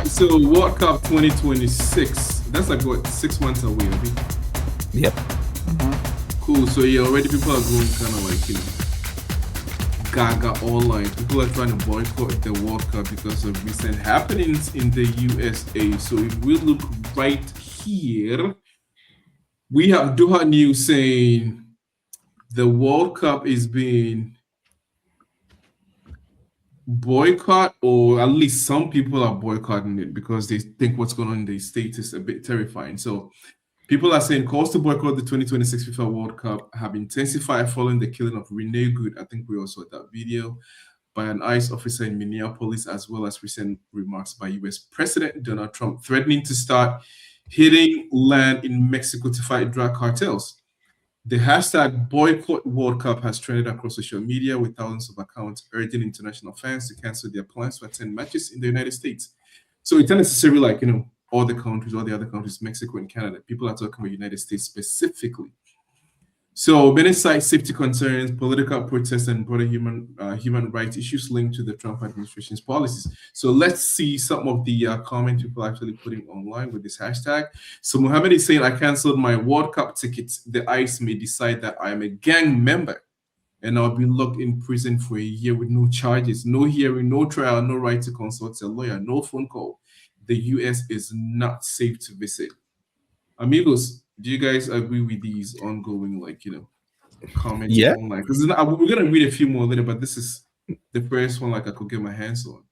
So World Cup 2026. That's like what 6 months away, Abi? Yep. Cool. So yeah, already people are going kind of like gaga online. People are trying to boycott the World Cup because of recent happenings in the USA. So if we look right here, we have Doha News saying the World Cup is being boycott, or at least some people are boycotting it because they think what's going on in the States is a bit terrifying. So people are saying calls to boycott the 2026 FIFA World Cup have intensified following the killing of Renee Good. I think we also saw that video by an ICE officer in Minneapolis, as well as recent remarks by US President Donald Trump threatening to start hitting land in Mexico to fight drug cartels. The hashtag boycott World Cup has trended across social media with thousands of accounts urging international fans to cancel their plans to attend matches in the United States. So it's not necessarily like, all the countries, all the other countries, Mexico and Canada. People are talking about United States specifically. So many cite safety concerns, political protests, and broader human rights issues linked to the Trump administration's policies. So let's see some of the comments people are actually putting online with this hashtag. So Mohammed is saying, "I canceled my World Cup tickets. The ICE may decide that I am a gang member, and I'll be locked in prison for a year with no charges, no hearing, no trial, no right to consult a lawyer, no phone call. The US is not safe to visit." Amigos, do you guys agree with these ongoing, comments Yeah. online? Because we're gonna read a few more later, but this is the first one I could get my hands on.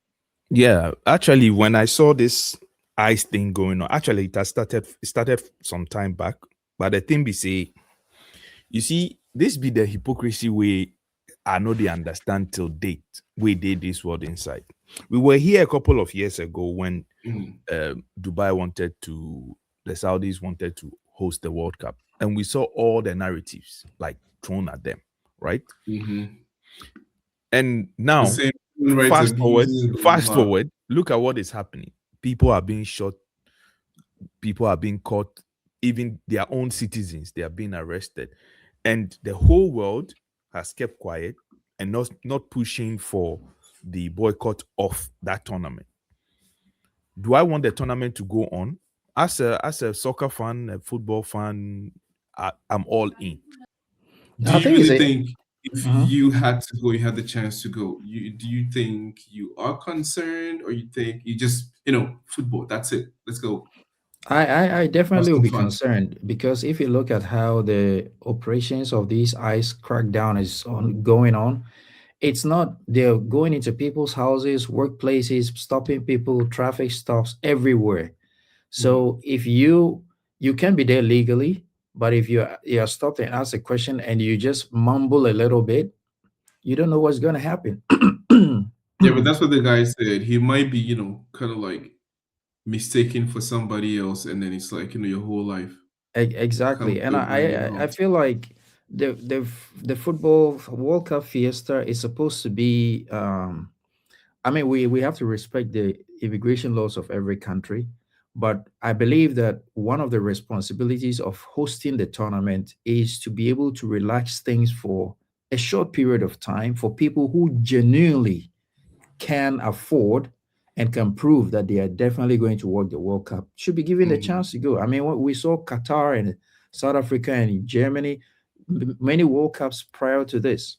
Yeah. Actually, when I saw this ice thing going on, actually it started some time back. But the thing be say, you see, this be the hypocrisy way I know they understand till date. We did this world inside. We were here a couple of years ago when Mm. the Saudis wanted to host the World Cup, and we saw all the narratives like thrown at them, right? Mm-hmm. And The now, same human rights fast forward, abuses, blah blah fast blah. forward, look at what is happening. People are being shot, people are being caught, even their own citizens, they are being arrested. And the whole world has kept quiet and not pushing for the boycott of that tournament. Do I want the tournament to go on? As a soccer fan, a football fan, I'm all in. Do I you think it's really a. think if Mhm. you had to go, you had the chance to go, do you think you are concerned, or you think you just football? That's it. Let's go. I Have definitely will some be fun. concerned because if you look at how the operations of these ICE crackdown is going on, it's not they're going into people's houses, workplaces, stopping people, traffic stops everywhere. Mm. So if you can be there legally, but if you're stopped and ask a question and you just mumble a little bit, you don't know what's going to happen. Yeah, but that's what the guy said. He might be, kind of like mistaken for somebody else, and then it's like, your whole life comes Exactly, and to a grinding I halt. feel like the football World Cup fiesta is supposed to be. I mean, we have to respect the immigration laws of every country, but I believe that one of the responsibilities of hosting the tournament is to be able to relax things for a short period of time for people who genuinely can afford and can prove that they are definitely going to work the World Cup should be given the Hmm. chance to go. I mean, we saw Qatar and South Africa and Germany, many World Cups prior to this.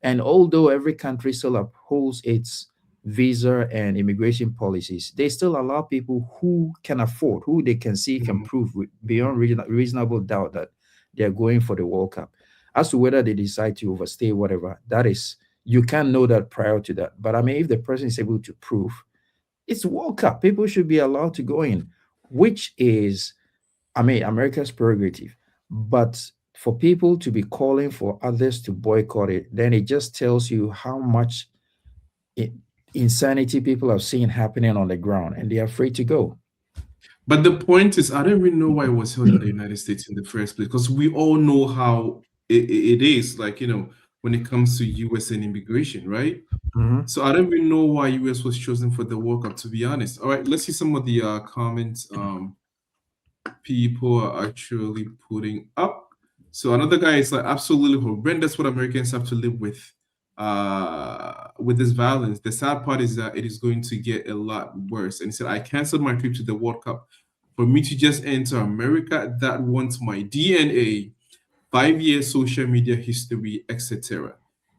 And although every country still upholds its visa and immigration policies, they still allow people who can afford, who they can see can Hmm. prove beyond reasonable doubt that they are going for the World Cup. As to whether they decide to overstay, whatever, that is, you can't know that prior to that. But I mean, if the person is able to prove it's World Cup, people should be allowed to go in, which is, I mean, America's prerogative. But for people to be calling for others to boycott it, then it just tells you how much i- insanity people are seeing happening on the ground and they're afraid to go. But the point is, I don't even know why it was held in the United States in the first place, because we all know how it is, like, when it comes to US and immigration, right? Mhm. So I don't even know why US was chosen for the World Cup, to be honest. All right, let's see some of the comments people are actually putting up. So another guy is like, absolutely horrendous what Americans have to live with with this violence. The sad part is that it is going to get a lot worse. And he said, I canceled my trip to the World Cup for me to just enter America that wants my DNA, 5 year social media history, etc.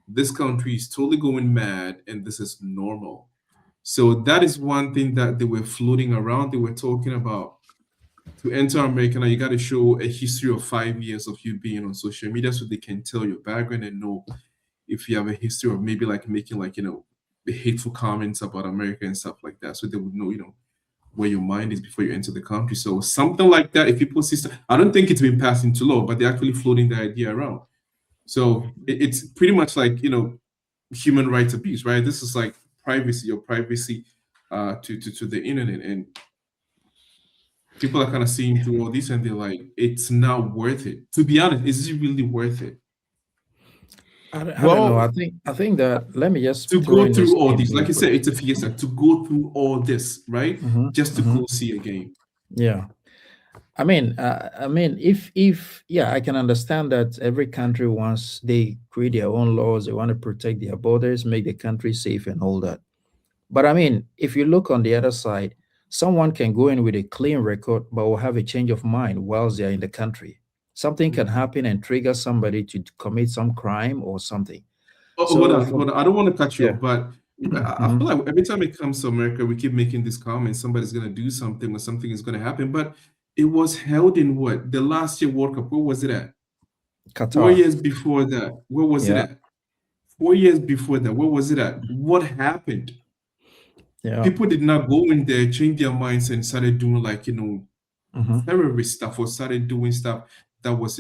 This country is totally going mad, and this is normal. So that is one thing that they were floating around. They were talking about to enter America now, you got to show a history of 5 years of you being on social media so they can tell your background and know if you have a history of maybe like making like, hateful comments about America and stuff like that. So they would know, where your mind is before you enter the country. So something like that, if people see, I don't think it's been passed into law, but they're actually floating the idea around. So it's pretty much like, human rights abuse, right? This is like privacy or privacy to the internet. And people are kind of seeing through all this and they're like, it's not worth it. To be honest, is it really worth it? I don't know. Well, I think that let me just To throw go in this through all game this, like real you quick. said, it's a fiesta. To go through all this, right? Just to go see a game. Yeah. If yeah, I can understand that every country wants they create their own laws, they want to protect their borders, make the country safe and all that. But I mean, if you look on the other side, someone can go in with a clean record, but will have a change of mind whilst they're in the country. Something can happen and trigger somebody to commit some crime or something. Oh, hold So on, from hold on. I don't want to cut you yeah. off, but I feel like every time it comes to America, we keep making this comment, somebody's going to do something or something is going to happen. But it was held in what? The last year World Cup, where was it at? 4 Qatar. years before that, where was it Yeah. at? 4 years before that, where was it at? What happened? Yeah. People did not go in there, change their minds, and started doing like, hmm terrorist stuff or started doing stuff that was,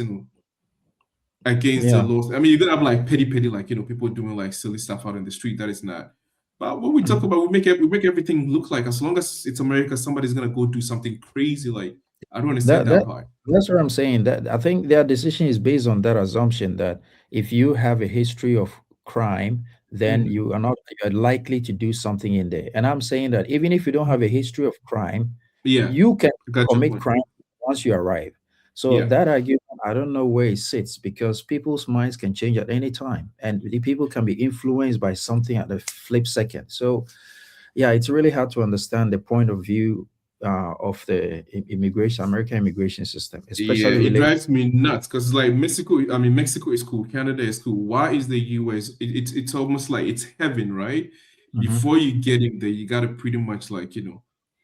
against the Yeah. laws. I mean, you're gonna have like petty, like people doing like silly stuff out in the street. That is not. But what we talk Mhm. about, we make everything look like as long as it's America, somebody's gonna go do something crazy. Like I don't understand That that that part. that's what I'm saying. That I think their decision is based on that assumption that if you have a history of crime, then Mhm. you're likely to do something in there. And I'm saying that even if you don't have a history of crime, Yeah, you can I got your commit point. crime once you arrive. So Yeah, that argument, I don't know where it sits because people's minds can change at any time, and the people can be influenced by something at the flip second. So yeah, it's really hard to understand the point of view of the immigration, American immigration system, yeah, especially it related. drives me nuts because like Mexico. I mean, Mexico is cool. Canada is cool. Why is the U.S. It's almost like it's heaven, right? Mhm. Before you get in there, you gotta pretty much like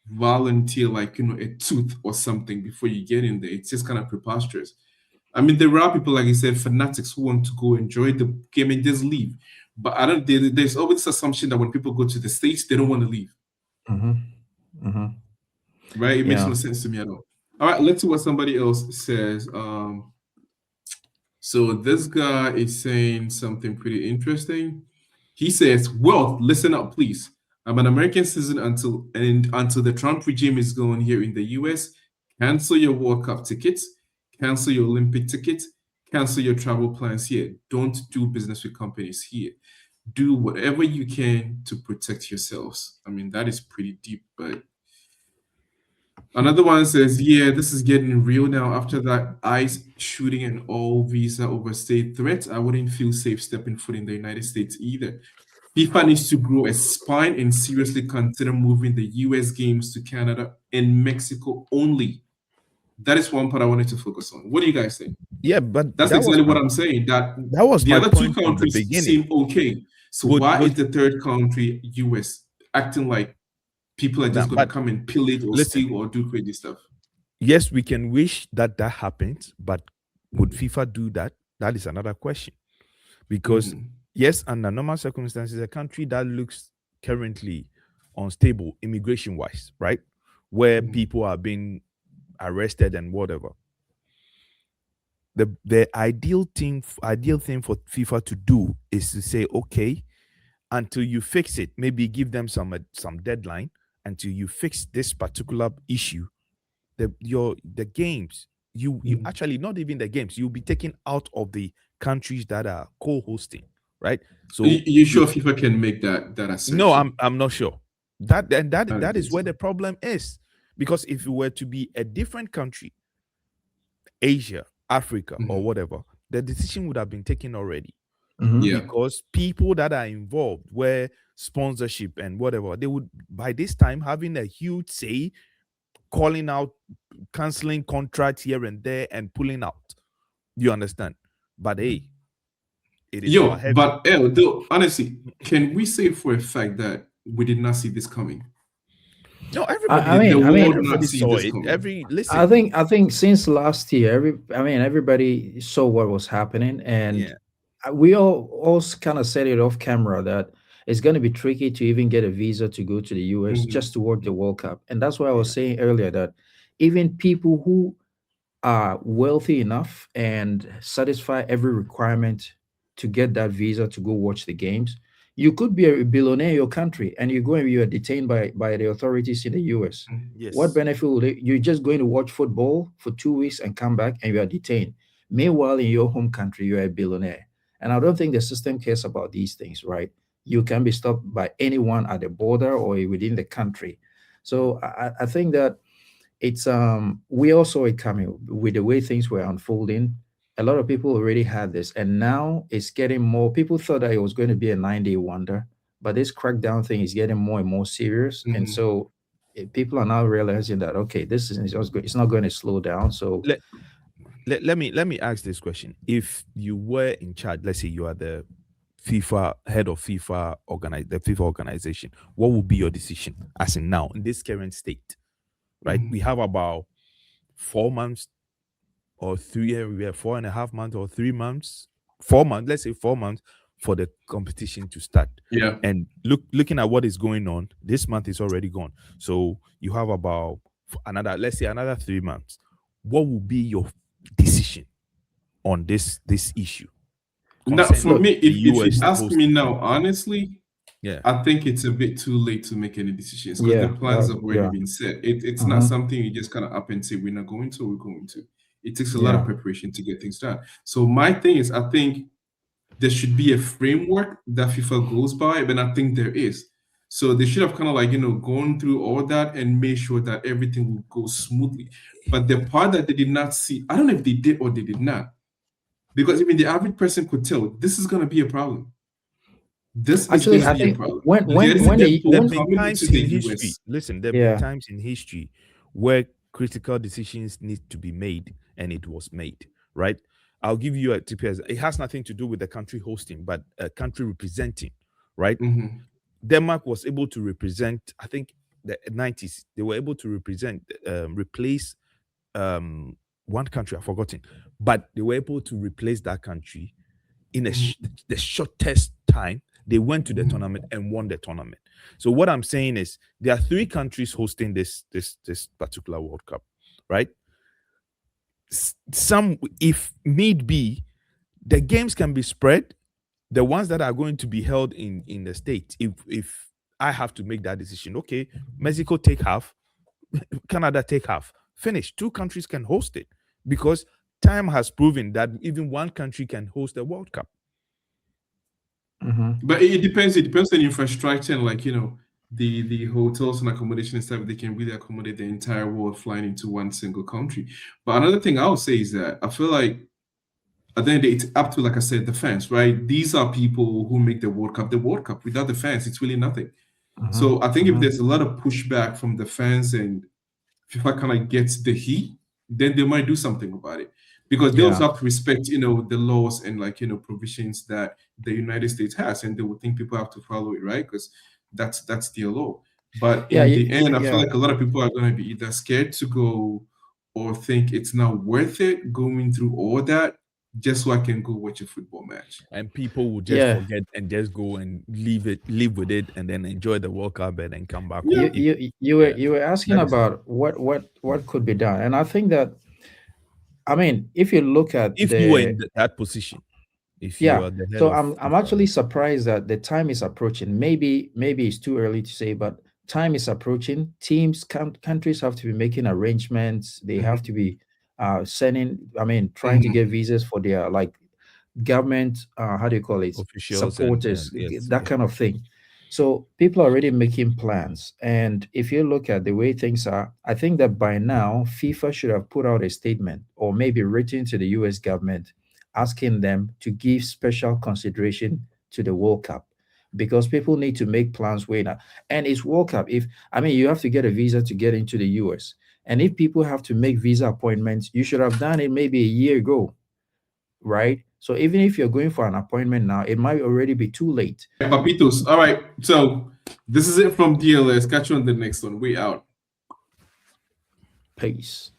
volunteer like a tooth or something before you get in there. It's just kind of preposterous. I mean, there are people, like you said, fanatics who want to go enjoy the game and just leave. But I don't. There's always this assumption that when people go to the states, they don't want to leave, Mhm. Mhm. right? It makes Yeah. no sense to me at all. All right, let's see what somebody else says. So this guy is saying something pretty interesting. He says, "Well, listen up, please. I'm an American citizen until the Trump regime is gone here in the U.S. Cancel your World Cup tickets, cancel your Olympic tickets, cancel your travel plans here. Don't do business with companies here. Do whatever you can to protect yourselves." I mean, that is pretty deep, but another one says, "Yeah, this is getting real now. After that ICE shooting and all visa overstayed threat, I wouldn't feel safe stepping foot in the United States either. FIFA needs to grow a spine and seriously consider moving the US games to Canada and Mexico only." That is one part I wanted to focus on. What do you guys think? yeah, but That's exactly what I'm saying. That that was the my other two point from the countries beginning. seem okay. So Would why would is the third country, US, acting like people are just that, going to but come and pillage or listen, steal or do crazy stuff? yes, we can wish that that happens, but would FIFA do that? That is another question. Because Mhm. yes, under normal circumstances, a country that looks currently unstable immigration wise, right? Where Mhm. people are being arrested and whatever. The ideal thing for FIFA to do is to say, okay, until you fix it, maybe give them some deadline until you fix this particular issue. The games, you Mhm. actually, not even the games, you'll be taken out of the countries that are co-hosting, right? So You you sure FIFA can make that no, assertion? I'm not sure. That and I don't that think is where so. the problem is. Because if it were to be a different country, Asia, Africa, or Mhm. whatever, the decision would have been taken already. Mhm. Yeah. because people that are involved, where sponsorship and whatever, they would by this time having a huge say, calling out, canceling contracts here and there, and pulling out. You understand? But hey, it is our Yo, heavy. but El, though, honestly, can we say for a fact that we did not see this coming? No, I everybody, Did the mean, I mean, world not everybody see saw this it. coming? Every listen, I think since last year, everybody saw what was happening, and yeah, we all kind of said it off camera that it's going to be tricky to even get a visa to go to the US Mhm, just to watch the World Cup. And that's why I was yeah. saying earlier that even people who are wealthy enough and satisfy every requirement to get that visa to go watch the games, you could be a billionaire in your country and you go and you are detained by the authorities in the US. mhm. What Yes. benefit will you're just going to watch football for 2 weeks and come back and you are detained? Meanwhile, in your home country, you're a billionaire. And I don't think the system cares about these things, right? You can be stopped by anyone at the border or within the country. So I think that it's we also it coming with the way things were unfolding. A lot of people already had this, and now it's getting more. People thought that it was going to be a 9 day wonder, but this crackdown thing is getting more and more serious, and Mhm. so people are now realizing that okay, this is it's not going to slow down. So Let, let me ask this question. If you were in charge, let's say you are the FIFA head of FIFA the FIFA organization, what would be your decision as in now in this current state? Right? We Mhm. have about 4 months or three, we have 4.5 months or 3 months, 4 months, let's say 4 months for the competition to start. Yeah. And looking at what is going on, this month is already gone. So you have about another, let's say another 3 months. What will be your decision on this issue Now, for concerning me, look, the if you US ask me hosting? now, honestly, Yeah. I think it's a bit too late to make any decisions because the yeah, plans have already yeah, been set. It's not uh-huh, something you just kind of up and say we're not going to, we're going to. It takes a lot of yeah. preparation to get things done. So my thing is, I think there should be a framework that FIFA goes by, but I think there is. So they should have kind of like gone through all that and made sure that everything will go smoothly. But the part that they did not see, I don't know if they did or they did not, because even the average person could tell this is going to be a problem. This is going Actually, to I be a think problem. Listen, when Getting the people there've when been coming times into the in history. US. Listen, there've been yeah. times in history where critical decisions need to be made, and it was made. Right? I'll give you a tip. It has nothing to do with the country hosting, but a country representing. Right? Mhm. Denmark was able to represent. I think the 90s they were able to replace um, one country. I've forgotten, but they were able to replace that country in Mhm. the shortest time. They went to the Mhm. tournament and won the tournament. So what I'm saying is there are three countries hosting this particular World Cup, right? Some, if need be, the games can be spread. The ones that are going to be held in the state, if I have to make that decision, okay, Mexico take half, Canada take half, finish. Two countries can host it because time has proven that even one country can host a World Cup. Mhm. But it depends. It depends on the infrastructure and like the hotels and accommodation and stuff. They can really accommodate the entire world flying into one single country. But another thing I would say is that I feel like at the end of the day, it's up to, like I said, the fans, right? These are people who make the World Cup. The World Cup without the fans, it's really nothing. Mhm. So I think if Mhm. there's a lot of pushback from the fans and FIFA kind of gets the heat, then they might do something about it. Because they Yeah. also have to respect, the laws and like provisions that the United States has, and they would think people have to follow it, right? Because that's their law. But Yeah. in the end, I feel Yeah. like a lot of people are going to be either scared to go or think it's not worth it going through all that just so I can go watch a football match. And people will just Yeah. forget and just go and live with it, and then enjoy the World Cup and then come back home. Yeah. If yeah, You were asking that is about what could be done, and I think that I mean if you look at if you were in the that position, if you yeah. are the head So of I'm FIFA. actually surprised that the time is approaching. Maybe it's too early to say, but time is approaching. Countries have to be making arrangements. They have to Mhm. be sending. I mean, trying to get Mhm. visas for their like government. How do you call it? Officials and Supporters, yes, that yeah. kind of thing. So people are already making plans. And if you look at the way things are, I think that by now FIFA should have put out a statement or maybe written to the US government asking them to give special consideration to the World Cup, because people need to make plans way now. And it's World Cup. If I mean, you have to get a visa to get into the US, and if people have to make visa appointments, you should have done it maybe a year ago, right? So even if you're going for an appointment now, it might already be too late. Papitos. All right. So this is it from DLS. Catch you on the next one. We out. Peace.